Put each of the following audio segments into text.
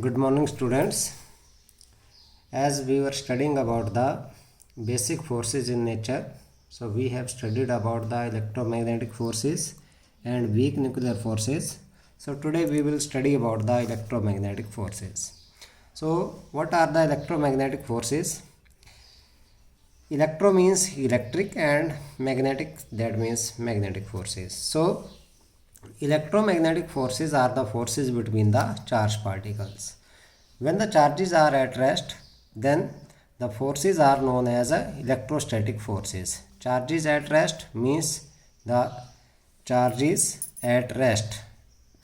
Good morning, students. As we were studying about the basic forces in nature, so we have studied about the electromagnetic forces and weak nuclear forces. So today we will study about the electromagnetic forces. So what are the electromagnetic forces? Electro means electric and magnetic, that means magnetic forces. So electromagnetic forces are the forces between the charged particles. When the charges are at rest, then the forces are known as electrostatic forces. Charges at rest means the charges at rest.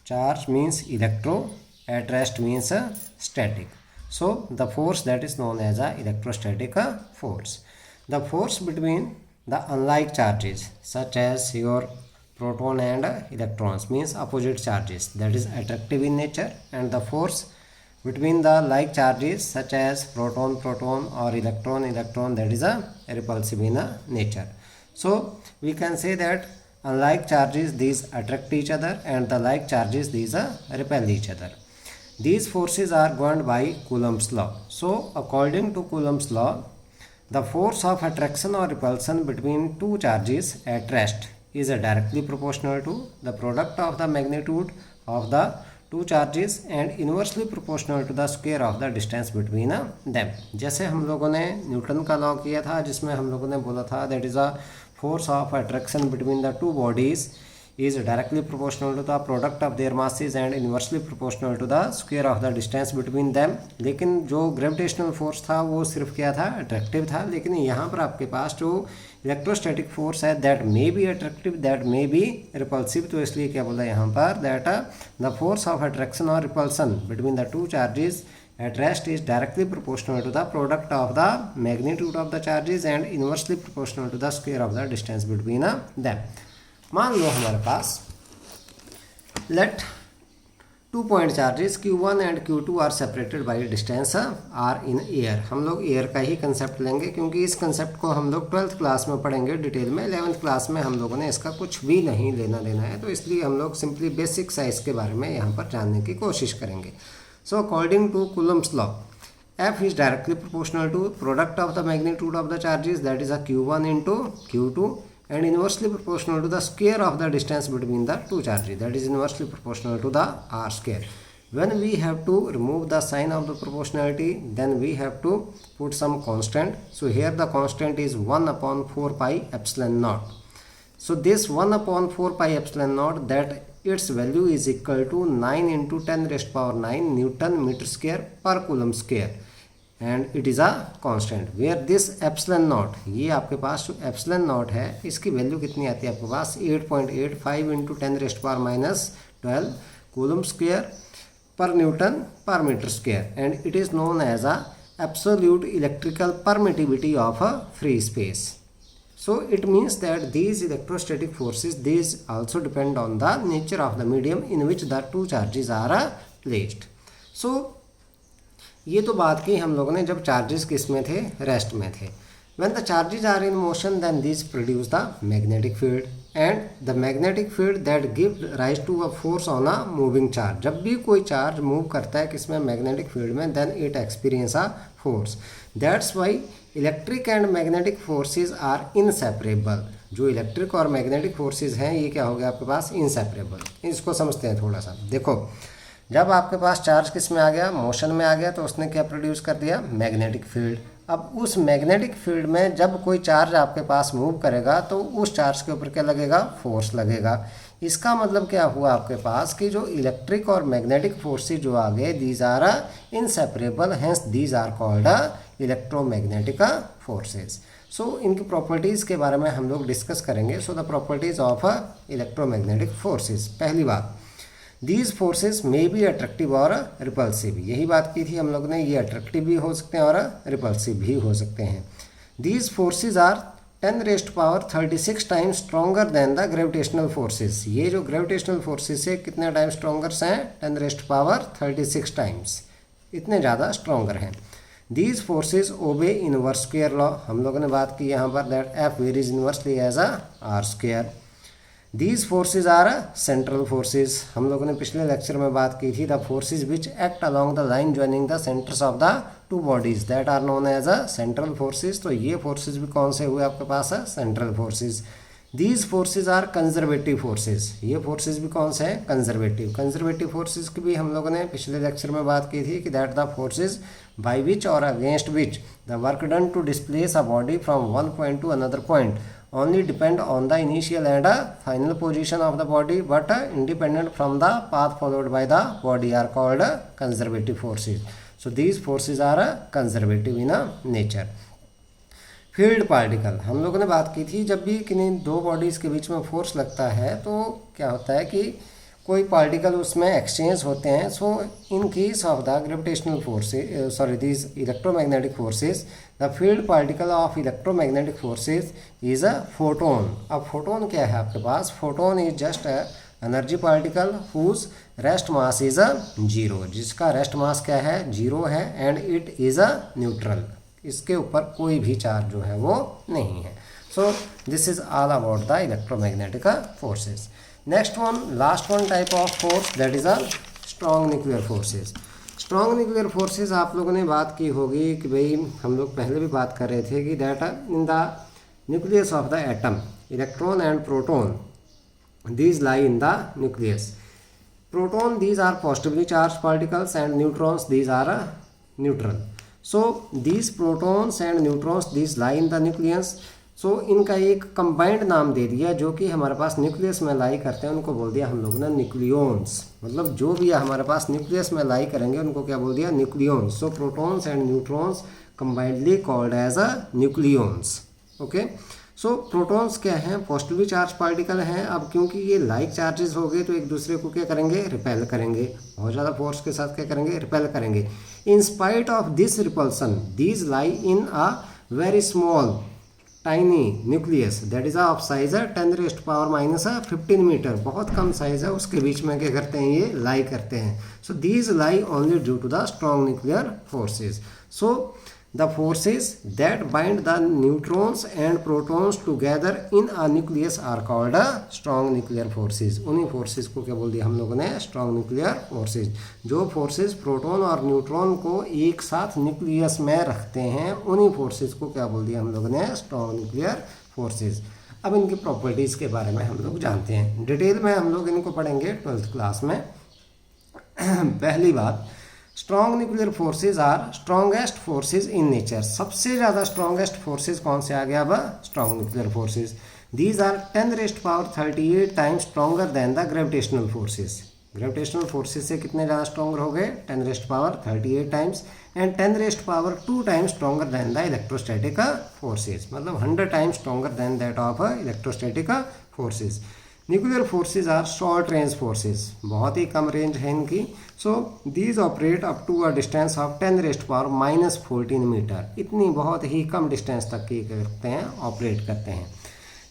Charge means electro, at rest means static. So the force that is known as electrostatic force. The force between the unlike charges such as your proton and electrons means opposite charges, that is attractive in nature, and the force between the like charges such as proton or electron, that is repulsive in nature. So we can say that unlike charges these attract each other and the like charges these repel each other. These forces are governed by Coulomb's law. So according to Coulomb's law, the force of attraction or repulsion between two charges at rest is directly proportional to the product of the magnitude of the two charges and inversely proportional to the square of the distance between them. जैसे हम लोगों ने Newton का law किया था, जिसमें हम लोगों ने बोला था that is a force of attraction between the two bodies is directly proportional to the product of their masses and inversely proportional to the square of the distance between them. लेकिन जो ग्रेविटेशनल फोर्स था वो सिर्फ क्या था, attractive था. लेकिन यहाँ पर आपके पास जो इलेक्ट्रोस्टैटिक फोर्स है that may be attractive, that may be repulsive. तो इसलिए क्या बोला यहाँ पर, that the force of attraction और repulsion between the two charges at rest is directly proportional to the product of the magnitude of the charges and inversely proportional to the square of the distance between them. मान लो हमारे पास let 2 point charges Q1 and Q2 are separated by distance r in air. हम लोग air का ही concept लेंगे क्योंकि इस concept को हम लोग 12th क्लास में पढ़ेंगे डिटेल में. 11th क्लास में हम लोगों ने इसका कुछ भी नहीं लेना देना है, तो इसलिए हम लोग सिंपली बेसिक साइज के बारे में यहाँ पर जानने की कोशिश करेंगे. So according to Coulomb's law, F is directly proportional to product of the magnitude of the charges, that is a Q1 into Q2, and inversely proportional to the square of the distance between the two charges, that is inversely proportional to the r square. When we have to remove the sign of the proportionality, then we have to put some constant. So here the constant is 1 upon 4 pi epsilon naught. So this 1 upon 4 pi epsilon naught, that its value is equal to 9 into 10 raised power 9 Newton meter square per coulomb square, and it is a constant where this epsilon naught, ये आपके पास जो epsilon naught है इसकी value कितनी आती है आपके पास 8.85 into 10 raised power minus 12 coulomb square per Newton per meter square, and it is known as a absolute electrical permittivity of a free space. So it means that these electrostatic forces, these also depend on the nature of the medium in which the two charges are placed. So ये तो बात की हम लोगों ने जब charges किस में थे, रेस्ट में थे. When the charges are in motion, then these produce the magnetic field, and the magnetic field that gives rise to a force on a moving charge. जब भी कोई चार्ज मूव करता है किसमें, मैग्नेटिक फील्ड में, then it experience a force. That's why electric and magnetic forces are inseparable. जो electric और magnetic forces हैं ये क्या हो गया आपके पास, इनसेपरेबल. इसको समझते हैं थोड़ा सा. देखो जब आपके पास चार्ज किस में आ गया, मोशन में आ गया, तो उसने क्या प्रोड्यूस कर दिया, मैग्नेटिक फील्ड. अब उस मैग्नेटिक फील्ड में जब कोई चार्ज आपके पास मूव करेगा तो उस चार्ज के ऊपर क्या लगेगा, फोर्स लगेगा. इसका मतलब क्या हुआ आपके पास कि जो इलेक्ट्रिक और मैग्नेटिक फोर्सेस जो आ गए, these are inseparable, hence these are called electromagnetic forces. So इनकी प्रॉपर्टीज़ के बारे में हम लोग डिस्कस करेंगे. So the properties of electromagnetic forces. पहली बात, these forces may be attractive और रिपल्सिव. यही बात की थी हम लोग ने, ये अट्रैक्टिव भी हो सकते हैं और रिपल्सिव भी हो सकते हैं. These forces are 10 raised power 36 times stronger than the gravitational forces. ये जो ग्रेविटेशनल फोर्सेस है कितने टाइम स्ट्रॉन्गर हैं, 10 raised power 36 टाइम्स, इतने ज़्यादा स्ट्रॉन्गर हैं. These forces obey inverse square law. हम लोगों ने बात की यहाँ पर that F varies inversely as a R square. These forces are central forces. हम लोगों ने पिछले लेक्चर में बात की थी, the forces which act along the line joining the centres of the two bodies that are known as a central forces. तो ये फोर्सेज भी कौन से हुए आपके पास है, central forces. These forces are conservative forces. ये फोर्सेज भी कौन से हैं, कंजर्वेटिव। कंजर्वेटिव फोर्सेज की भी हम लोगों ने पिछले लेक्चर में बात की थी कि that the forces by which or against which the work done to displace a body from one point to another point only depend on the initial and final position of the body but independent from the path followed by the body are called conservative forces. So these forces are conservative in nature. Field particle, हम लोगों ने बात की थी जब भी किन्हीं दो बॉडीज़ के बीच में फोर्स लगता है तो क्या होता है कि कोई पार्टिकल उसमें एक्सचेंज होते हैं. So in case of the gravitational forces sorry these electromagnetic forces the field particle of electromagnetic forces is a photon. अब फोटोन क्या है आपके पास, photon is just energy particle whose rest mass is a zero, जिसका rest mass क्या है, zero है, and it is a neutral. इसके ऊपर कोई भी चार्ज जो है वो नहीं है. So this is all about the electromagnetic forces. Next one, last one type of force that is a strong nuclear forces. Strong nuclear forces आप लोगों ने बात की होगी कि भाई हम लोग पहले भी बात कर रहे थे कि that in the nucleus of the atom electron and proton these lie in the nucleus. Proton, these are positively charged particles, and neutrons, these are neutral. So these protons and neutrons, these lie in the nucleus. So इनका एक combined नाम दे दिया जो कि हमारे पास nucleus में लाई करते हैं, उनको बोल दिया हम लोगों ने न्यूक्लियॉन्स. मतलब जो भी हमारे पास न्यूक्लियस में लाई करेंगे उनको क्या बोल दिया, nucleons. So protons and neutrons combinedly called as a nucleons. Okay. So protons क्या हैं, पॉजिटिवली चार्ज पार्टिकल हैं. अब क्योंकि ये लाइक चार्जेस हो गए तो एक दूसरे को क्या करेंगे, रिपेल करेंगे. बहुत ज़्यादा फोर्स के साथ क्या करेंगे, रिपेल करेंगे. In spite of this repulsion these lie in a very small tiny nucleus that is of size 10⁻⁻15 metre. बहुत कम साइज है, उसके बीच में क्या करते हैं, ये लाई करते हैं. So these lie only due to the strong nuclear forces. So the forces that bind the neutrons and protons together in a nucleus are called strong nuclear forces. उन्हीं forces को क्या बोल दिया हम लोगों ने, strong nuclear forces. जो forces proton और न्यूट्रॉन को एक साथ न्यूक्लियस में रखते हैं उन्हीं forces को क्या बोल दिया हम लोगों ने, strong nuclear forces. अब इनकी प्रॉपर्टीज़ के बारे में हम लोग जानते हैं. डिटेल में हम लोग इनको पढ़ेंगे 12th क्लास में. पहली बात, strong nuclear forces are strongest forces in nature. सबसे ज़्यादा स्ट्रॉन्गेस्ट फोर्सेज कौन से आ गया अब, strong nuclear forces. These are 10⁻38 times stronger than the gravitational forces. Gravitational forces से कितने ज़्यादा स्ट्रॉन्गर हो गए, 10⁻38 times, and 10⁻2 times stronger than the electrostatic forces. मतलब 100 times stronger than that of electrostatic forces. Nuclear forces are short range forces, बहुत ही कम range है इनकी. So these operate up to a distance of 10⁻⁻14 metre. इतनी बहुत ही कम distance तक की करते हैं, ऑपरेट करते हैं.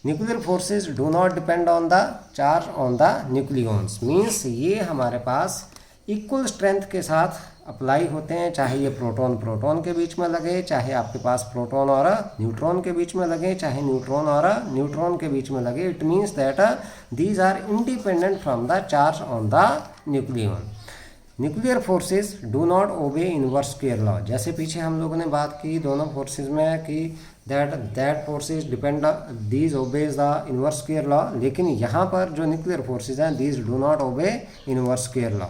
Nuclear forces do not depend on the charge on the nucleons. Means ये हमारे पास इक्वल स्ट्रेंथ के साथ अप्लाई होते हैं, चाहे ये प्रोटॉन प्रोटॉन के बीच में लगे, चाहे आपके पास प्रोटॉन और न्यूट्रॉन के बीच में लगे, चाहे न्यूट्रॉन और न्यूट्रॉन के बीच में लगे. It means that these are independent from the charge on the nucleon. Nuclear forces do not obey inverse square law. जैसे पीछे हम लोगों ने बात की दोनों फोर्सेज में कि that forces depend these obeys the inverse square law. लेकिन यहाँ पर जो न्यूक्लियर फोर्सेज हैं these do not obey inverse square law.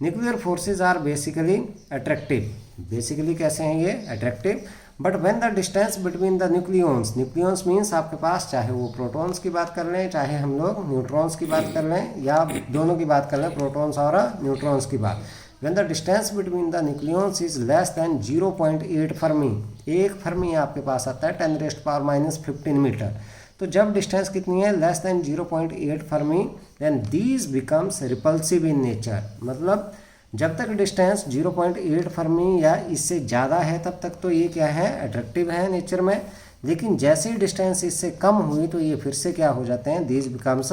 Nuclear forces are basically attractive. Basically कैसे हैं ये, attractive. But when the distance between the nucleons, nucleons means आपके पास चाहे वो प्रोटॉन्स की बात कर लें, चाहे हम लोग न्यूट्रॉन्स की बात कर लें, या दोनों की बात कर लें, प्रोटॉन्स और न्यूट्रॉन्स की बात. When the distance between the nucleons is less than 0.8 Fermi. एक फर्मी आपके पास आता है 10⁻⁻15 मीटर. तो जब डिस्टेंस कितनी है, less than 0.8 fermi, then these becomes repulsive in nature. मतलब जब तक डिस्टेंस 0.8 फर्मी या इससे ज़्यादा है तब तक तो ये क्या है, अट्रैक्टिव है नेचर में. लेकिन जैसे ही डिस्टेंस इससे कम हुई तो ये फिर से क्या हो जाते हैं, these becomes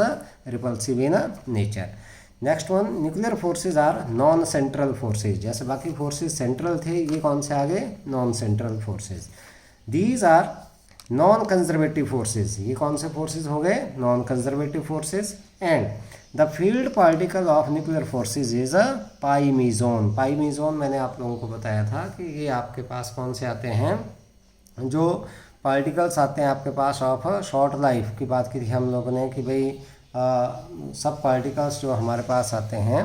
repulsive in nature. Next one, nuclear forces are non central forces. जैसे बाकी फोर्सेज सेंट्रल थे, ये कौन से आ गए, non central forces. These are non conservative forces, ये कौन से फोर्सेस हो गए? Non conservative forces. And the field particle of nuclear forces is a pi meson. Pi meson मैंने आप लोगों को बताया था कि ये आपके पास कौन से आते हैं, जो पार्टिकल्स आते हैं आपके पास ऑफ शॉर्ट लाइफ की बात की थी हम लोगों ने कि भाई सब पार्टिकल्स जो हमारे पास आते हैं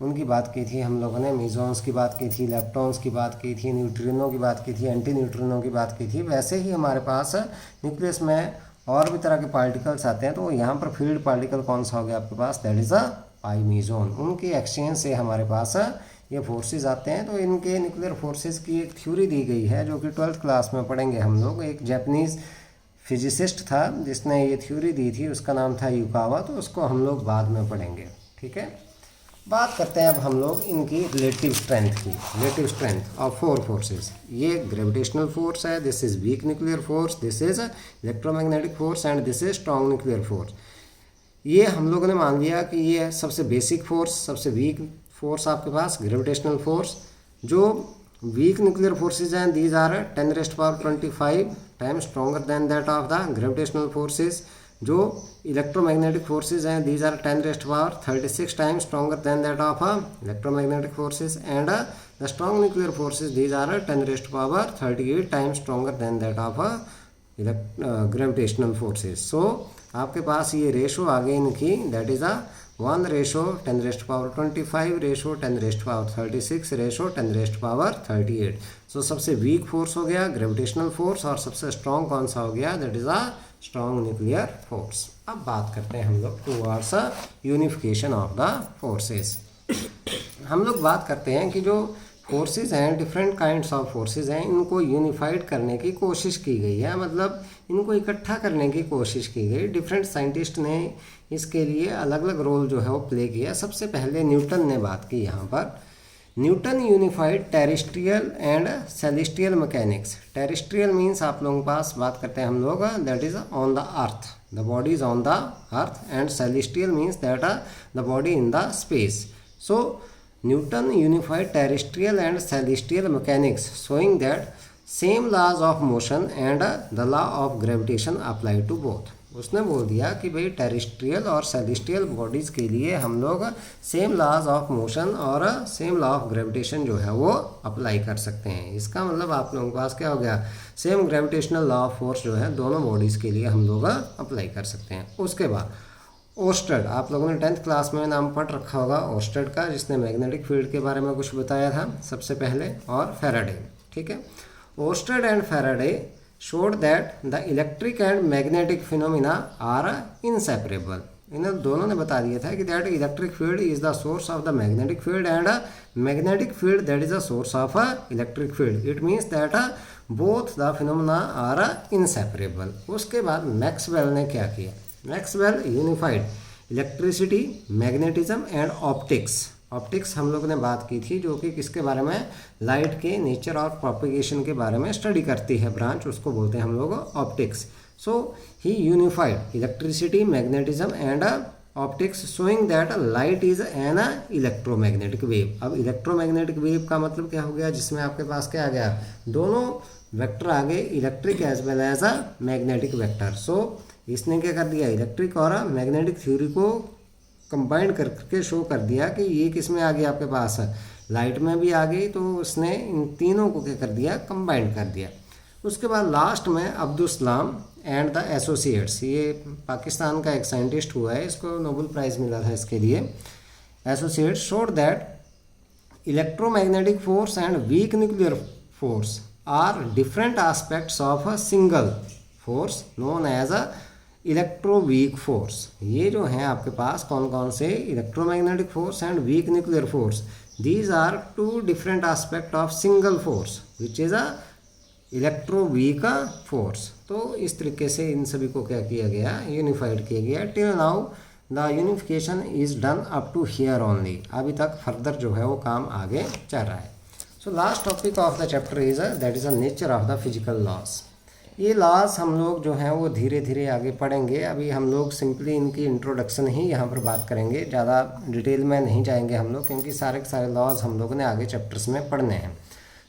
उनकी बात की थी हम लोगों ने। मीजॉन्स की बात की थी, इलेक्ट्रॉन्स की बात की थी, न्यूट्रिनो की बात की थी, एंटी न्यूट्रिनो की बात की थी। वैसे ही हमारे पास न्यूक्लियस में और भी तरह के पार्टिकल्स आते हैं। तो यहाँ पर फील्ड पार्टिकल कौन सा हो गया आपके पास? दैट इज़ अ पाई मीजॉन। उनके एक्सचेंज से हमारे पास ये फोर्सेस आते हैं। तो इनके न्यूक्लियर फोर्सेस की एक थ्योरी दी गई है जो कि 12th क्लास में पढ़ेंगे हम लोग। एक जापानीज़ फिजिसिस्ट था जिसने ये थ्योरी दी थी, उसका नाम था युकावा। तो उसको हम लोग बाद में पढ़ेंगे, ठीक है। बात करते हैं अब हम लोग इनकी रिलेटिव स्ट्रेंथ की। Relative strength of 4 forces. ये ग्रेविटेशनल फोर्स है, this is weak nuclear force, this is electromagnetic force and this is strong nuclear force. ये हम लोगों ने मान लिया कि ये सबसे बेसिक फोर्स, सबसे वीक फोर्स आपके पास ग्रेविटेशनल फोर्स। जो वीक न्यूक्लियर फोर्सेज हैं these are 10⁻25 times stronger than that of the gravitational forces. जो इलेक्ट्रोमैग्नेटिक फोर्सेज हैं these are 10⁻36 times stronger than that of electromagnetic forces. And the strong nuclear forces these are 10⁻38 times stronger than that of gravitational forces. So आपके पास ये ratio आ गई इनकी, that is a 1 ratio 10⁻25 ratio 10⁻36 ratio 10⁻38। So सबसे weak force हो गया gravitational force और सबसे स्ट्रॉन्ग कौन सा हो गया? That is a strong nuclear force. अब बात करते हैं हम लोग towards unification of the forces. हम लोग बात करते हैं कि जो फोर्सेस हैं, डिफरेंट काइंड्स ऑफ फोर्सेस हैं, इनको यूनिफाइड करने की कोशिश की गई है, मतलब इनको इकट्ठा करने की कोशिश की गई। डिफरेंट साइंटिस्ट ने इसके लिए अलग अलग रोल जो है वो प्ले किया। सबसे पहले न्यूटन ने बात की यहाँ पर। Newton unified terrestrial and celestial mechanics. Terrestrial means आप लोगों के पास बात करते हैं हम लोग, that is on the earth, the body is on the earth. And celestial means that the body in the space. So Newton unified terrestrial and celestial mechanics, showing that same laws of motion and the law of gravitation apply to both. उसने बोल दिया कि भाई terrestrial और celestial bodies के लिए हम लोग सेम लॉज ऑफ मोशन और सेम लॉ ऑफ ग्रेविटेशन जो है वो अप्लाई कर सकते हैं। इसका मतलब आप लोगों के पास क्या हो गया? Same gravitational law of force जो है दोनों बॉडीज़ के लिए हम लोग अप्लाई कर सकते हैं। उसके बाद ओस्टेड, आप लोगों ने 10th क्लास में नाम पढ़ रखा होगा ओस्टेड का, जिसने मैग्नेटिक फील्ड के बारे में कुछ बताया था सबसे पहले, और फैराडे, ठीक है। Oersted and Faraday showed that the electric and magnetic phenomena are inseparable. इन दोनों ने बता दिया था कि that electric field is the source of the magnetic field and magnetic field that is the source of electric field. It means that both the phenomena are inseparable. उसके बाद Maxwell ने क्या किया? Maxwell unified electricity, magnetism and optics. Optics हम लोग ने बात की थी, जो कि किसके बारे में? लाइट के नेचर और प्रोपिगेशन के बारे में स्टडी करती है ब्रांच, उसको बोलते हैं हम लोग optics. So he unified electricity, magnetism and optics, showing that light is an electromagnetic wave. अब इलेक्ट्रोमैग्नेटिक वेव का मतलब क्या हो गया? जिसमें आपके पास क्या आ गया? दोनों वेक्टर आ गए, electric as well as magnetic vector. So इसने क्या कर दिया? इलेक्ट्रिक और मैग्नेटिक थ्योरी को कंबाइंड करके शो कर दिया कि ये किस में आ गया आपके पास? लाइट में भी आ गई। तो उसने इन तीनों को क्या कर दिया? कंबाइंड कर दिया। उसके बाद लास्ट में Abdul Salam and the associates, ये पाकिस्तान का एक साइंटिस्ट हुआ है, इसको नोबेल प्राइज़ मिला था इसके लिए। Associates showed that electromagnetic force and weak nuclear force are different aspects of a single force known as a electroweak force. ये जो हैं आपके पास कौन कौन से? Electromagnetic force and weak nuclear force. These are two different aspect of single force which is a electroweak force. तो इस तरीके से इन सभी को क्या किया गया? यूनिफाइड किया गया। Till now the unification is done up to here only. अभी तक फर्दर जो है वो काम आगे चल रहा है। So last topic of the chapter is that is a nature of the physical loss. ये लॉज हम लोग जो हैं वो धीरे धीरे आगे पढ़ेंगे। अभी हम लोग सिंपली इनकी इंट्रोडक्शन ही यहाँ पर बात करेंगे, ज़्यादा डिटेल में नहीं जाएंगे हम लोग, क्योंकि सारे के सारे लॉज हम लोगों ने आगे चैप्टर्स में पढ़ने हैं।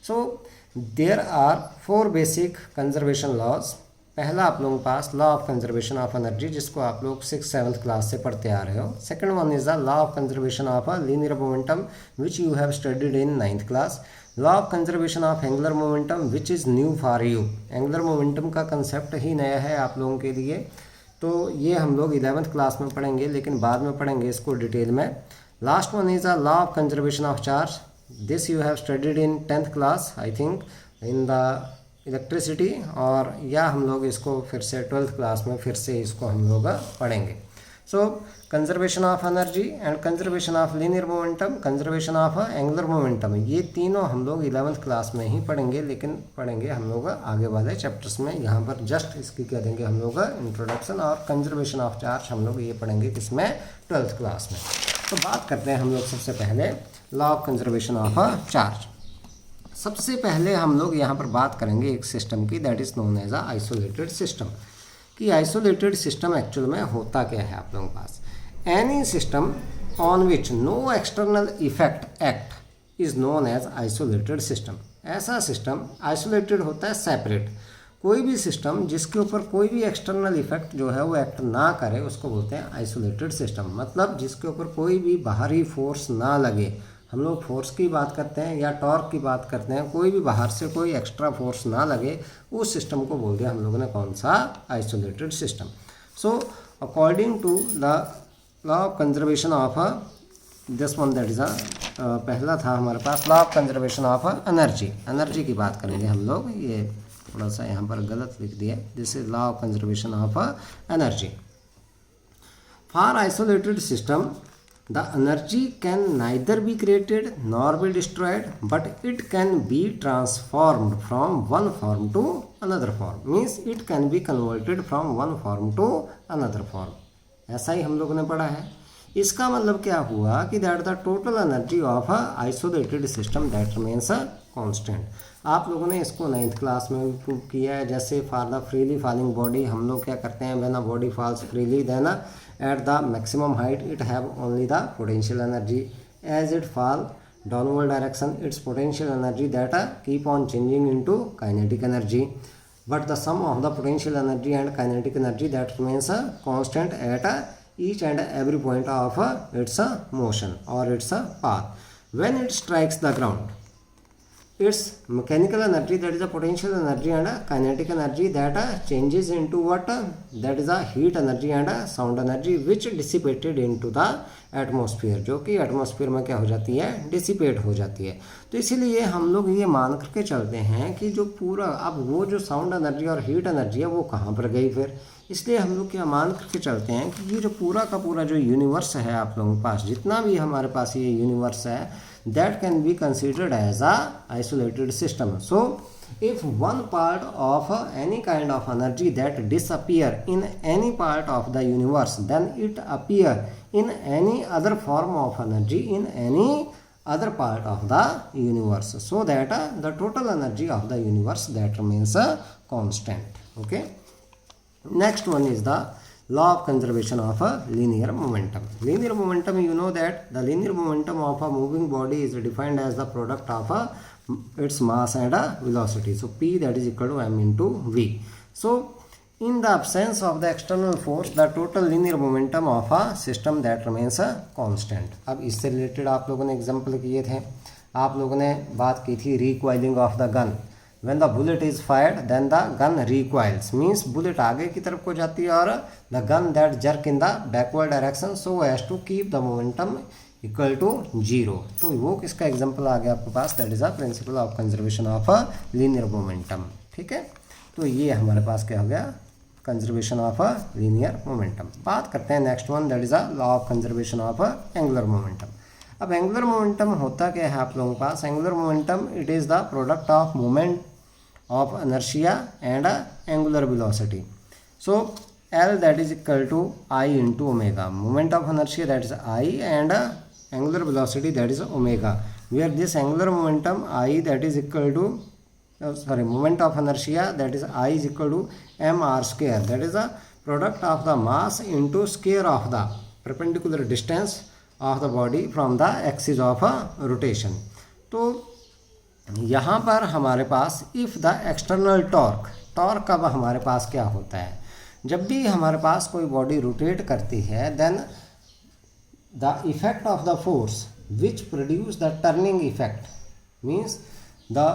So there are 4 basic conservation laws पहला आप लोगों के पास law of conservation of energy, जिसको आप लोग 6th-7th क्लास से पढ़ते आ रहे हो। Second one is the law of conservation of a linear momentum which you have studied in 9th class. Law of conservation of angular momentum which is new for you. Angular momentum का concept ही नया है आप लोगों के लिए, तो ये हम लोग 11th क्लास में पढ़ेंगे, लेकिन बाद में पढ़ेंगे इसको डिटेल में। Last one is the law of conservation of charge. This you have studied in 10th class I think in the electricity, और या हम लोग इसको फिर से 12th क्लास में फिर से इसको हम लोग पढ़ेंगे। So conservation of energy and conservation of linear momentum, conservation of angular momentum, ये तीनों हम लोग 11th क्लास में ही पढ़ेंगे, लेकिन पढ़ेंगे हम लोग आगे वाले चैप्टर्स में। यहाँ पर जस्ट इसकी कह देंगे हम लोग इंट्रोडक्शन, और कंजर्वेशन ऑफ चार्ज हम लोग ये पढ़ेंगे किसमें, 12th क्लास में। तो बात करते हैं हम लोग सबसे पहले law of conservation of charge. सबसे पहले हम लोग यहाँ पर बात करेंगे एक सिस्टम की, that is known as a isolated system. कि आइसोलेटेड सिस्टम एक्चुअल में होता क्या है आप लोगों के पास। Any system on which no external effect act is known as isolated system. ऐसा सिस्टम आइसोलेटेड होता है, सेपरेट। कोई भी सिस्टम जिसके ऊपर कोई भी एक्सटर्नल इफेक्ट जो है वो एक्ट ना करे उसको बोलते हैं आइसोलेटेड सिस्टम। मतलब जिसके ऊपर कोई भी बाहरी फोर्स ना लगे, हम लोग फोर्स की बात करते हैं या टॉर्क की बात करते हैं, कोई भी बाहर से कोई एक्स्ट्रा फोर्स ना लगे, उस सिस्टम को बोल दिया हम लोगों ने कौन सा, isolated system. So according to the law of conservation of this one, that is पहला था हमारे पास law of conservation of energy. Energy की बात करेंगे हम लोग, ये थोड़ा सा यहाँ पर गलत लिख दिया, this is law of conservation of energy. For isolated system the energy can neither be created nor be destroyed, but it can be transformed from one form to another form. Means it can be converted from one form to another form. ऐसा ही हम लोगों ने पढ़ा है। इसका मतलब क्या हुआ कि that the total energy of a isolated system that remains a constant. आप लोगों ने इसको 9th क्लास में भी प्रूव किया है। जैसे for the freely falling body हम लोग क्या करते हैं, when a body falls freely then at the maximum height it have only the potential energy. As it fall downward direction, its potential energy that keep on changing into kinetic energy, but the sum of the potential energy and kinetic energy that remains a constant at each and every point of its motion or its path. When it strikes the ground, its mechanical energy, that is a potential energy, and a kinetic energy that changes into what, that is a heat energy and a sound energy which dissipated into the atmosphere, जो कि atmosphere में क्या हो जाती है, dissipate हो जाती है। तो इसीलिए हम लोग ये मान करके चलते हैं कि जो पूरा अब वो जो साउंड एनर्जी और हीट एनर्जी है वो कहाँ पर गई फिर। इसलिए हम लोग क्या मान करके चलते हैं कि ये जो पूरा का पूरा जो यूनिवर्स है आप लोगों के पास, जितना भी हमारे पास ये यूनिवर्स है, that can be considered as a isolated system. So if one part of any kind of energy that disappear in any part of the universe, then it appear in any other form of energy in any other part of the universe, so that the total energy of the universe that remains constant. Okay, next one is the law of conservation of a linear momentum. Linear momentum, you know that the linear momentum of a moving body is defined as the product of its mass and velocity. So P, that is equal to m into v. So in the absence of the external force, the total linear momentum of a system that remains a constant. अब इससे related आप लोगों ने example किए थे, आप लोगों ने बात की थी recoiling of the gun. When the bullet is fired, then the gun recoils, means bullet आगे की तरफ को जाती है, और the gun that jerk in the backward direction so as to keep the momentum equal to 0. तो वो किसका एग्जांपल आ गया आपके पास, that is a principle of conservation of a linear momentum. ठीक है, तो ये हमारे पास क्या हो गया, conservation of a linear momentum. बात करते हैं next one, that is a law of conservation of a angular momentum. अब एंगुलर मोमेंटम होता क्या है आप लोगों के पास, angular momentum it is the product of moment of inertia and angular velocity. So L, that is equal to I into omega. Moment of inertia, that is I, and angular velocity, that is omega, where this angular momentum I, that is equal to moment of inertia, that is I, is equal to mr square, that is the product of the mass into square of the perpendicular distance of the body from the axis of rotation. तो यहाँ पर हमारे पास if the external torque torque कब हमारे पास क्या होता है, जब भी हमारे पास कोई बॉडी रोटेट करती है, then the effect of the force which produce the turning effect means the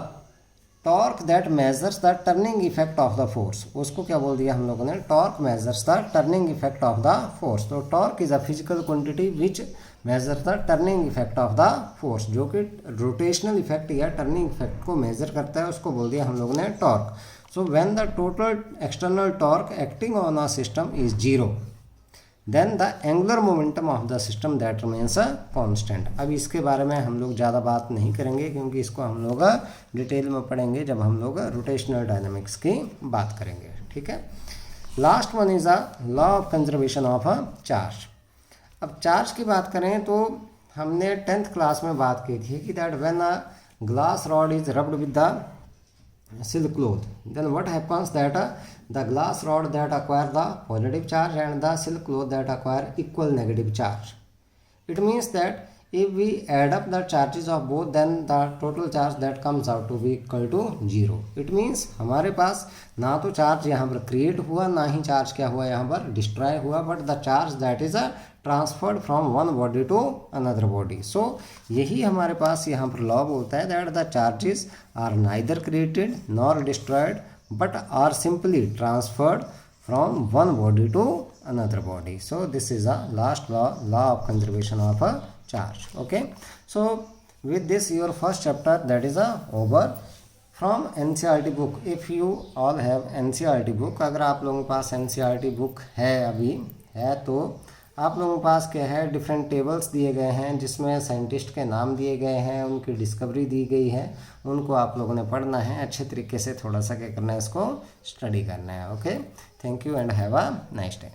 torque that measures the turning effect of the force, उसको क्या बोल दिया हम लोगों ने, torque measures the turning effect of the force. तो torque is a physical quantity which measures the turning effect of the force, जो कि रोटेशनल इफेक्ट या टर्निंग इफेक्ट को मेजर करता है, उसको बोल दिया हम लोगों ने torque. So when the total external torque acting on a system is zero, then the angular momentum of the system that remains a constant. अब इसके बारे में हम लोग ज़्यादा बात नहीं करेंगे, क्योंकि इसको हम लोग डिटेल में पढ़ेंगे जब हम लोग रोटेशनल डायनामिक्स की बात करेंगे, ठीक है। Last one is a law of conservation of a charge. अब चार्ज की बात करें तो हमने 10th क्लास में बात की थी कि that when a glass rod is rubbed with the silk cloth, then what happens that the glass rod that acquire the positive charge and the silk cloth that acquire equal negative charge. It means that if we add up the charges of both, then the total charge that comes out to be equal to 0. It means हमारे पास ना तो charge यहाँ पर create हुआ, ना ही charge क्या हुआ यहाँ पर डिस्ट्रॉय हुआ, but the charge that is transferred from one body to another body. So यही हमारे पास यहाँ पर लॉ बोलता है that the charges are neither created nor destroyed but are simply transferred from one body to another body. So this is a last law of conservation of a charge. Okay, so with this your first chapter that is over from NCERT book. If you all have NCERT book, अगर आप लोगों के पास NCERT book है अभी है तो आप लोगों के पास क्या है, डिफरेंट टेबल्स दिए गए हैं जिसमें साइंटिस्ट के नाम दिए गए हैं, उनकी डिस्कवरी दी गई है, उनको आप लोगों ने पढ़ना है अच्छे तरीके से, थोड़ा सा क्या करना है, इसको स्टडी करना है। Okay, thank you and have a nice day.